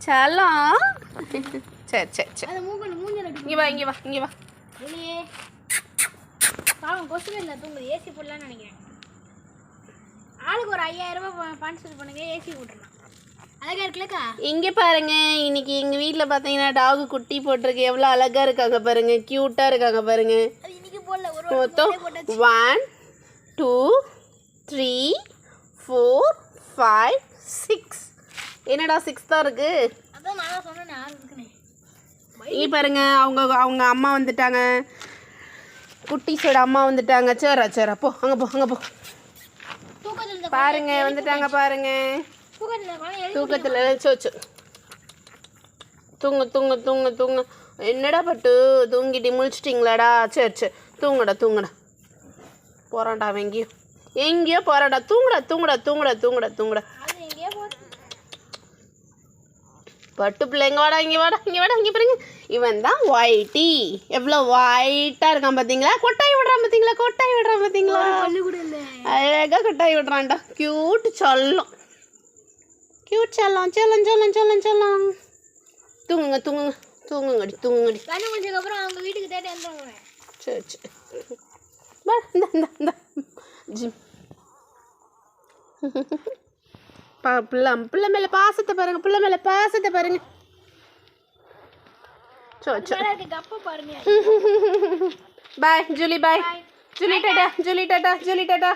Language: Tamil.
செல்லம் சரி சரி சரி இங்கே வா பாவம் கொசுவே இல்லை தூங்குது. ஏசி போடலான்னு நினைக்கிறேன். ஆளுக்கு ஒரு 5000 ரூபாய் ஸ்பான்சர் பண்ணுங்க, ஏசி போட்டுடலாம். அழகா இருக்குல்லக்கா. இங்கே பாருங்க, இன்னைக்கு எங்கள் வீட்டில் பார்த்தீங்கன்னா டாகு குட்டி போட்டிருக்கு. எவ்வளோ அழகாக இருக்காங்க பாருங்க, க்யூட்டாக இருக்காங்க பாருங்க. இன்னைக்கு போடல, ஒரு மொத்தம் 1 2 3 4 5 6. என்னடா 6 தான் இருக்கு. அதான் நான் சொன்னேன் 6 இருக்குன்னு. இங்கே பாருங்க, அவங்க அம்மா வந்துட்டாங்க. குட்டிஸோட அம்மா வந்துட்டாங்க. சரா போ அங்கே போ பாருங்க, வந்துட்டாங்க பாருங்க. தூக்கத்தில் சோச்சு தூங்க. என்னடா பட்டு தூங்கிட்டு முழிச்சிட்டிங்களாடா? சரி தூங்குடா. போறான்டா எங்கேயோ போறான்டா. தூங்குடா. பட்டு பிள்ளைங்க இங்கே வாடா பாருங்க. இவன் தான் ஒயிட்டி. எவ்வளோ ஒயிட்டாக இருக்கான் பார்த்தீங்களா? கொட்டாய் விடுறான் பார்த்தீங்களா? அழகாக கொட்டாய் விடுறான்டா. க்யூட் செல்லம். தூங்குங்கடி. அப்புறம் அவங்க வீட்டுக்கு தேடி வந்துடுவாங்க. சரி இந்த ஜிம் பிள்ளை மேலே பாசத்தை பாருங்க. பாய் ஜூலி, பாய் ஜூலி டாடா.